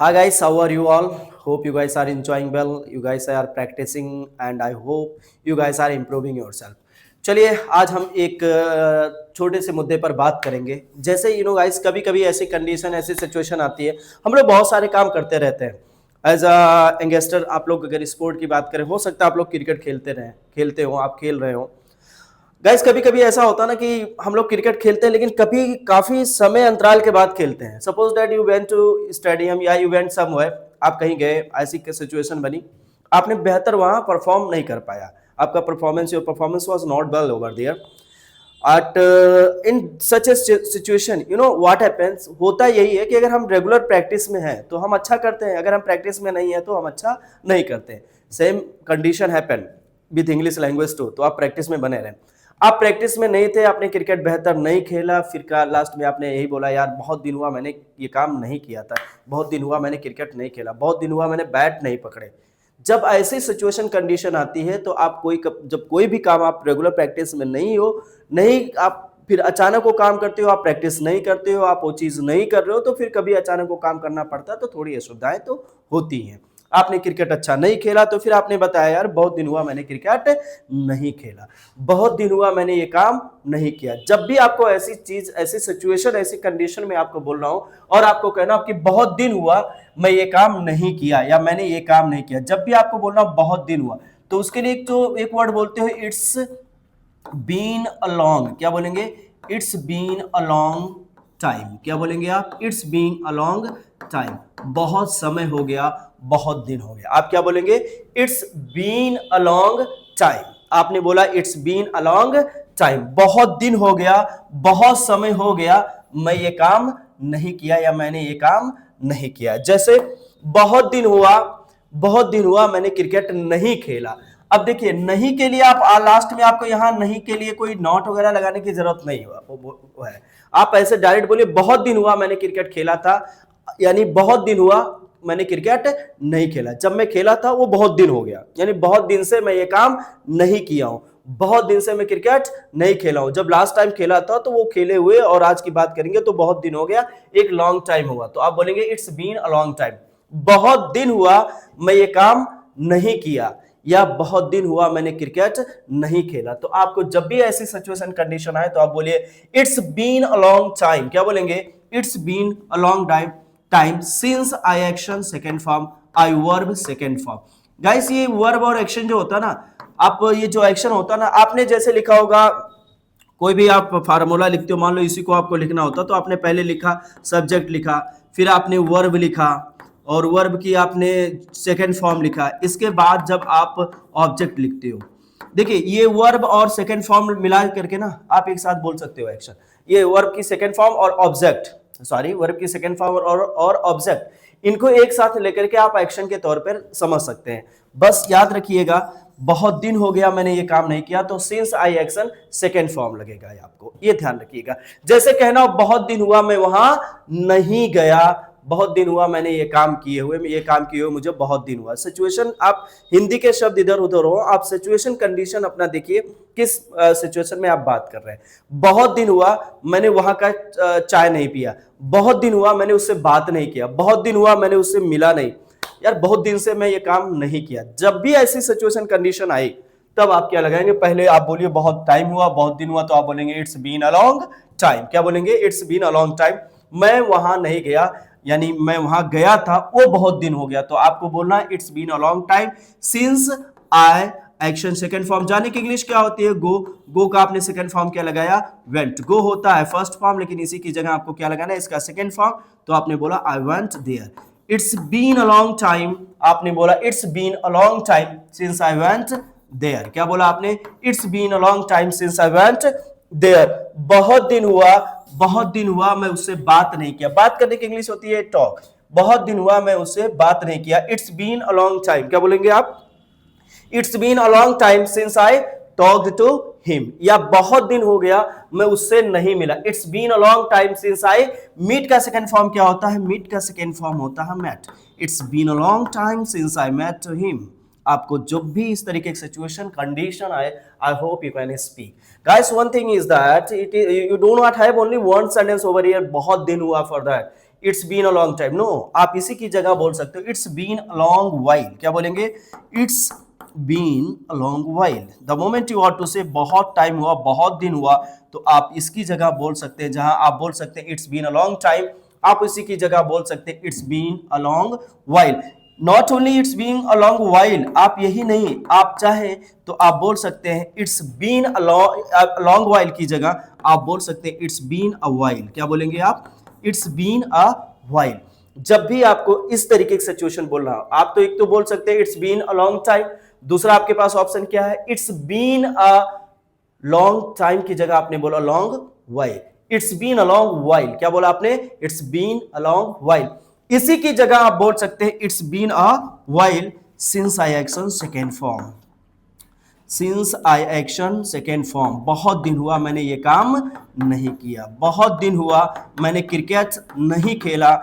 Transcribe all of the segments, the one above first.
Hi guys, how are you all? Hope you guys are enjoying well. You guys are practicing and I hope you guys are improving yourself. चलिए आज हम एक छोटे से मुद्दे पर बात करेंगे। जैसे गाइस कभी कभी ऐसी कंडीशन ऐसी सिचुएशन आती है, हम लोग बहुत सारे काम करते रहते हैं। एज अ यंगस्टर आप लोग अगर स्पोर्ट की बात करें, हो सकता है आप लोग क्रिकेट खेलते हो, आप खेल रहे हो। गाइस कभी कभी ऐसा होता है ना कि हम लोग क्रिकेट खेलते हैं लेकिन कभी काफी समय अंतराल के बाद खेलते हैं। Suppose that you went to stadium या यू वेंट समवेयर, आप कहीं गए, ऐसी सिचुएशन बनी, आपने बेहतर वहां परफॉर्म नहीं कर पाया, आपका performance your performance was not well over there at in such a situation, what happens, होता यही है कि अगर हम रेगुलर प्रैक्टिस में हैं तो हम अच्छा करते हैं, अगर हम प्रैक्टिस में नहीं है तो हम अच्छा नहीं करते। Same condition happen with English language too. तो आप प्रैक्टिस में बने रहें। आप प्रैक्टिस में नहीं थे, आपने क्रिकेट बेहतर नहीं खेला, फिर लास्ट में आपने यही बोला यार बहुत दिन हुआ मैंने ये काम नहीं किया था, बहुत दिन हुआ मैंने क्रिकेट नहीं खेला, बहुत दिन हुआ मैंने बैट नहीं पकड़े। जब ऐसी सिचुएशन कंडीशन आती है तो आप जब कोई भी काम आप रेगुलर प्रैक्टिस में नहीं हो, नहीं आप फिर अचानक वो काम करते हो, आप प्रैक्टिस नहीं करते हो, आप वो चीज़ नहीं कर रहे हो, तो फिर कभी अचानक वो काम करना पड़ता है तो थोड़ी असुविधाएं तो होती हैं। आपने क्रिकेट अच्छा नहीं खेला तो फिर आपने बताया यार बहुत दिन हुआ मैंने क्रिकेट नहीं खेला, बहुत दिन हुआ मैंने ये काम नहीं किया। जब भी आपको ऐसी चीज, ऐसी सिचुएशन, ऐसी कंडीशन में आपको बोल रहा हूं और आपको कहना कि बहुत दिन हुआ मैं ये काम नहीं किया या मैंने ये काम नहीं किया, जब भी आपको बोलना बहुत दिन हुआ तो उसके लिए एक वर्ड बोलते हो, इट्स बीन अ लॉन्ग। क्या बोलेंगे? It's been a long time. क्या बोलेंगे आप? It's been a long time. बहुत समय हो गया, बहुत दिन हो गया। आप क्या बोलेंगे? It's been a long time. आपने बोला it's been a long time, बहुत दिन हो गया, बहुत समय हो गया मैं ये काम नहीं किया या मैंने ये काम नहीं किया। जैसे बहुत दिन हुआ, बहुत दिन हुआ मैंने क्रिकेट नहीं खेला। अब देखिए नहीं के लिए आप लास्ट में आपको यहां नहीं के लिए कोई नॉट वगैरह लगाने की जरूरत नहीं हुआ वो है। आप ऐसे डायरेक्ट बोलिए बहुत दिन हुआ मैंने क्रिकेट खेला था, यानी बहुत दिन हुआ मैंने क्रिकेट नहीं खेला, जब मैं खेला था वो बहुत दिन हो गया, यानी बहुत दिन से मैं ये काम नहीं किया हूं, बहुत दिन से मैं क्रिकेट नहीं खेला हूं। जब लास्ट टाइम खेला था तो वो खेले हुए और आज की बात करेंगे तो बहुत दिन हो गया, एक लॉन्ग टाइम हुआ। तो आप बोलेंगे it's been a long time. बहुत दिन हुआ मैं ये काम नहीं किया या बहुत दिन हुआ मैंने क्रिकेट नहीं खेला। तो आपको जब भी ऐसी सिचुएशन कंडीशन आए तो आप बोलिए it's been a long time. क्या बोलेंगे? It's been a long time since I action second form, I verb second form. Guys ये वर्ब और एक्शन जो होता है ना, आप ये जो एक्शन होता है ना, आपने जैसे लिखा होगा, कोई भी आप फार्मूला लिखते हो, मान लो इसी को आपको लिखना होता तो आपने पहले लिखा सब्जेक्ट लिखा, फिर आपने वर्ब लिखा और वर्ब की आपने सेकेंड फॉर्म लिखा, इसके बाद जब आप ऑब्जेक्ट लिखते हो, देखिए ये वर्ब और सेकेंड फॉर्म मिला करके ना आप एक साथ बोल सकते हो एक्शन। ये वर्ब की सेकेंड फॉर्म और ऑब्जेक्ट, सॉरी वर्ब की सेकेंड फॉर्म और ऑब्जेक्ट, इनको एक साथ लेकर के आप एक्शन के तौर पर समझ सकते हैं। बस याद रखिएगा बहुत दिन हो गया मैंने ये काम नहीं किया तो since I action second form लगेगा, आपको ये ध्यान रखिएगा। जैसे कहना बहुत दिन हुआ मैं वहां नहीं गया, बहुत दिन हुआ मैंने ये काम किए हुए मुझे बहुत दिन हुआ। सिचुएशन, आप हिंदी के शब्द इधर उधर हो, आप सिचुएशन कंडीशन अपना देखिए किस सिचुएशन में आप बात कर रहे हैं। बहुत दिन हुआ मैंने वहां का चाय नहीं पिया, बहुत दिन हुआ मैंने उससे बात नहीं किया, बहुत दिन हुआ मैंने उससे मिला नहीं, यार बहुत दिन से मैं ये काम नहीं किया। जब भी ऐसी सिचुएशन कंडीशन आई तब आप क्या लगाएंगे? पहले आप बोलिए बहुत टाइम हुआ, बहुत दिन हुआ, तो आप बोलेंगे it's been a long time. क्या बोलेंगे? It's been a long time. मैं वहां नहीं गया, यानी मैं वहां गया था वो बहुत दिन हो गया, तो आपको बोलना it's been a long time since I action second form. जाने की इंग्लिश क्या होती है? गो। गो का आपने सेकंड फॉर्म क्या लगाया? वेंट। गो होता है फर्स्ट फॉर्म, लेकिन इसी की जगह आपको क्या लगाना है? इसका सेकंड फॉर्म। तो आपने बोला I went there. It's been a long time, आपने बोला it's been a long time since I went there. क्या बोला आपने? It's been a long time since I went there. बहुत दिन हुआ, बहुत दिन हुआ मैं उससे बात नहीं किया। बात करने की इंग्लिश होती है टॉक। बहुत दिन हुआ मैं उससे बात नहीं किया, it's been a long time. क्या बोलेंगे आप? It's been a long time since I talked to him, या बहुत दिन हो गया मैं उससे नहीं मिला। It's been a long time since I meet का सेकंड फॉर्म क्या होता है? मीट का सेकंड फॉर्म होता है met. It's been a long time since I met him. आपको जब भी इस तरीके की सिचुएशन कंडीशन आए, I hope you can speak. Guys one thing is that it you do not have only one sentence over here बहुत दिन हुआ for that. It's been a long time, no, आप इसी की जगह बोल सकते हो it's been a long while. क्या बोलेंगे? It's been a long while. The moment you want to say बहुत टाइम हुआ, बहुत दिन हुआ, तो आप इसकी जगह बोल सकते हैं, जहां आप बोल सकते हैं it's been a long time, आप इसी की जगह बोल सकते हैं it's been a long while. Not only it's been a long while, आप यही नहीं, आप चाहें तो आप बोल सकते हैं it's been a long while की जगह आप बोल सकते हैं इट्स बीन अ वाइल। क्या बोलेंगे आप? It's been a while. जब भी आपको इस तरीके की सिचुएशन बोलना हो, आप तो एक तो बोल सकते हैं it's been a long time, दूसरा आपके पास ऑप्शन क्या है? It's been a long time की जगह आपने बोला long while. It's been a long while. क्या बोला आपने? It's been a long while. इसी की जगह आप बोल सकते हैं it's been a while since I action second form. Since I action second form, बहुत दिन हुआ मैंने ये काम नहीं किया, बहुत दिन हुआ मैंने क्रिकेट नहीं खेला।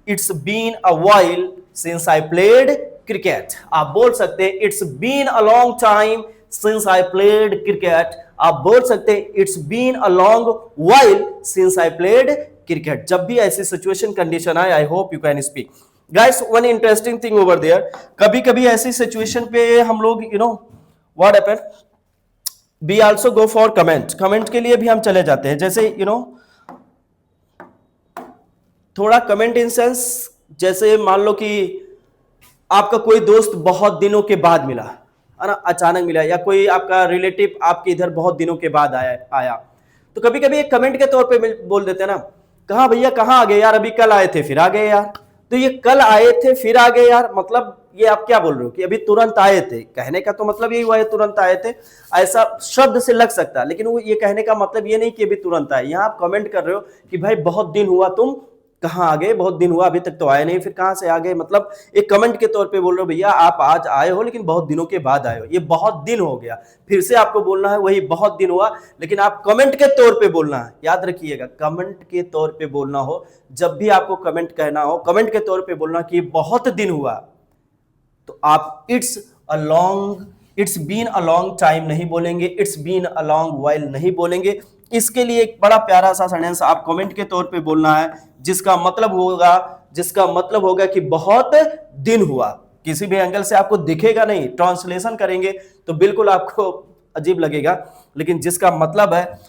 It's been a while since I played cricket. आप बोल सकते हैं it's been a long time since I played cricket. आप बोल सकते हैं it's been a long while since I played cricket. जब भी ऐसी सिचुएशन कंडीशन आए, I hope you can speak. Guys, one interesting thing over there, कभी कभी ऐसी सिचुएशन पे हम लोग what happen, we also go for comment. Comment के लिए भी हम चले जाते हैं, जैसे थोड़ा कमेंट इन सेंस, जैसे मान लो कि आपका कोई दोस्त बहुत दिनों के बाद मिला, है ना, अचानक मिला, या कोई आपका रिलेटिव आपके इधर बहुत दिनों के बाद आया, तो कभी कभी एक कमेंट के तौर पे बोल देते हैं ना, कहाँ भैया, कहाँ आ गए यार, अभी कल आए थे फिर आ गए यार। तो ये कल आए थे फिर आ गए यार, मतलब ये आप क्या बोल रहे हो कि अभी तुरंत आए थे? कहने का तो मतलब यही हुआ है तुरंत आए थे, ऐसा शब्द से लग सकता है, लेकिन वो ये कहने का मतलब ये नहीं कि अभी तुरंत आए। यहाँ आप कमेंट कर रहे हो कि भाई बहुत दिन हुआ, तुम कहाँ आ गए, बहुत दिन हुआ अभी तक तो आए नहीं, फिर कहाँ से आ गए, मतलब एक कमेंट के तौर पे बोल रहे हो भैया आप आज आए हो लेकिन बहुत दिनों के बाद आए हो, ये बहुत दिन हो गया। फिर से आपको बोलना है वही बहुत दिन हुआ, लेकिन आप कमेंट के तौर पे बोलना है। याद रखिएगा, कमेंट के तौर पे बोलना हो, जब भी आपको कमेंट कहना हो, कमेंट के तौर पे बोलना कि बहुत दिन हुआ, तो आप it's been a long time नहीं बोलेंगे, it's been a long while नहीं बोलेंगे। इसके लिए एक बड़ा प्यारा सा सेंटेंस आप कमेंट के तौर पे बोलना है, जिसका मतलब होगा कि बहुत दिन हुआ। किसी भी एंगल से आपको दिखेगा नहीं, ट्रांसलेशन करेंगे तो बिल्कुल आपको अजीब लगेगा, लेकिन जिसका मतलब है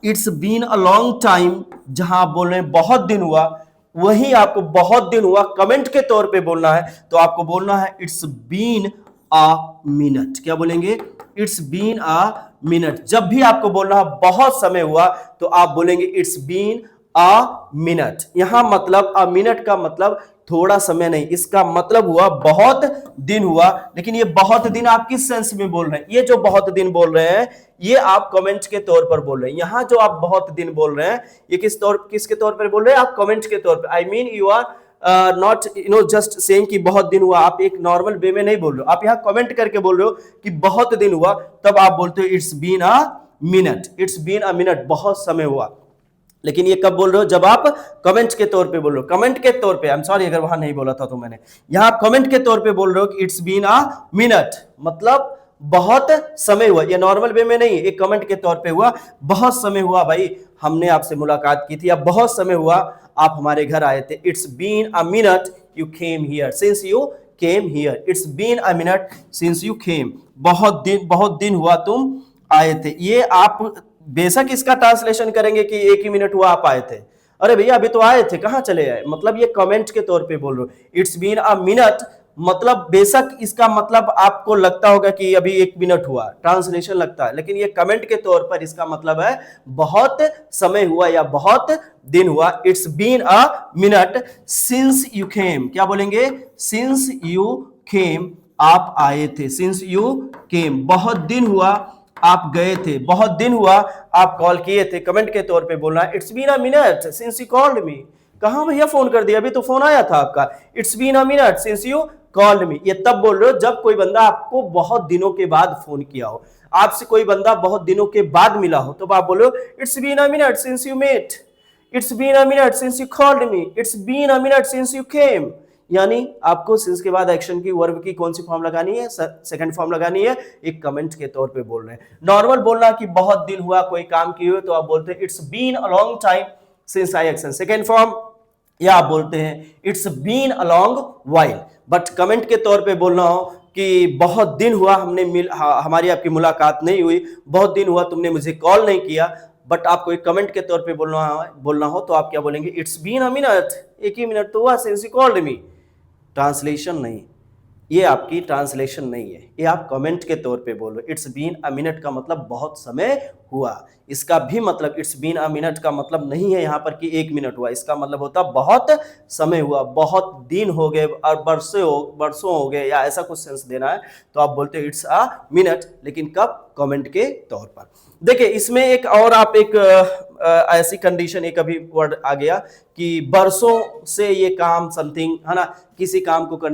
it's been a long time, जहां आप बोल रहे हैं बहुत दिन हुआ, वही आपको बहुत दिन हुआ कमेंट के तौर पे बोलना है, तो आपको बोलना है इट्स बीन अ मिनट। क्या बोलेंगे? It's been a minute. जब भी आपको बोलना है बहुत समय हुआ, तो आप बोलेंगे इट्स बीन अ मिनट। यहां मतलब अ मिनट का मतलब थोड़ा समय नहीं, इसका मतलब हुआ बहुत दिन हुआ। लेकिन ये बहुत दिन आप किस सेंस में बोल रहे हैं? ये जो बहुत दिन बोल रहे हैं, ये आप कमेंट के तौर पर बोल रहे हैं। यहां जो आप बहुत दिन बोल रहे हैं, ये किसके तौर पर बोल रहे हैं? आप कमेंट के तौर पर। I mean you are not just saying कि बहुत दिन हुआ, आप एक नॉर्मल वे में नहीं बोल रहे हो, आप यहां कमेंट करके बोल रहे हो कि बहुत दिन हुआ, तब आप बोलते हो it's been a minute. It's been a minute, बहुत समय हुआ। लेकिन ये कब बोल रहे हो? जब आप कमेंट के तौर पे बोल रहे हो। कमेंट के तौर पे, आई एम सॉरी अगर वहां नहीं बोला था तो मैंने, यहां आप कमेंट के तौर पे बोल रहे हो कि इट्स बीन अ मिनट, मतलब बहुत समय हुआ। ये नॉर्मल वे में नहीं, एक कमेंट के तौर पे हुआ, बहुत समय हुआ भाई, हमने आपसे मुलाकात की थी, अब बहुत समय हुआ आप हमारे घर आए थे। It's been a minute you came here, since you came here. It's been a minute since you came, बहुत दिन हुआ तुम आए थे। ये आप बेशक इसका ट्रांसलेशन करेंगे कि एक ही मिनट हुआ आप आए थे, अरे भैया अभी तो आए थे, कहां चले आए, मतलब ये कमेंट के तौर पे बोल रहे हो। इट्स बीन अ मिनट, मतलब बेशक इसका मतलब आपको लगता होगा कि अभी एक मिनट हुआ, ट्रांसलेशन लगता है, लेकिन ये कमेंट के तौर पर इसका मतलब है बहुत समय हुआ या बहुत दिन हुआ। It's been a minute since you came. क्या बोलेंगे? सिंस यू केम, आप आए थे। सिंस यू केम, बहुत दिन हुआ आप गए थे, बहुत दिन हुआ आप कॉल किए थे। कमेंट के तौर पे बोलना है it's been a minute since you called me. कहां भैया फोन कर दिया, अभी तो फोन आया था आपका। It's been a minute since you called me. ये तब बोल रहे हो जब कोई बंदा आपको बहुत दिनों के बाद फोन किया हो, आपसे कोई बंदा बहुत दिनों के बाद मिला हो, तो आप बोलो it's been a minute since you met, it's been a minute since you called me, it's been a minute since you came. यानी आपको सिंस के बाद एक्शन की, वर्ब की कौन सी फॉर्म लगानी है? सेकंड फॉर्म लगानी है। एक कमेंट के तौर पे बोल रहे हैं। नॉर्मल बोलना कि बहुत दिन हुआ कोई काम किए हुए, तो आप बोलते हैं it's been a long time since I action. Second form या आप बोलते हैं it's been a long while. But comment के तौर पे बोलना हो कि बहुत दिन हुआ हमारी आपकी मुलाकात नहीं हुई, बहुत दिन हुआ तुमने मुझे कॉल नहीं किया, बट आपको एक कमेंट के तौर पे बोलना हो तो आप क्या बोलेंगे, इट्स बीन अ मिनट, एक ही मिनट तो हुआ since you called me. Translation नहीं, ये आपकी ट्रांसलेशन नहीं है, ये आप कमेंट के तौर पे बोलो। इट्स बीन अ मिनट का मतलब बहुत समय हुआ, इसका भी मतलब इट्स बीन अ मिनट का मतलब नहीं है यहाँ पर कि एक मिनट हुआ, इसका मतलब होता बहुत समय हुआ, बहुत दिन हो गए और बरसों हो गए, या ऐसा कुछ सेंस देना है तो आप बोलते इट्स अ मिनट, लेकिन कब, कमेंट के तौर पर। देखिए इसमें एक और आप एक ऐसी कंडीशन, एक अभी वर्ड आ गया कि बरसों से ये काम समथिंग है ना, किसी काम को करने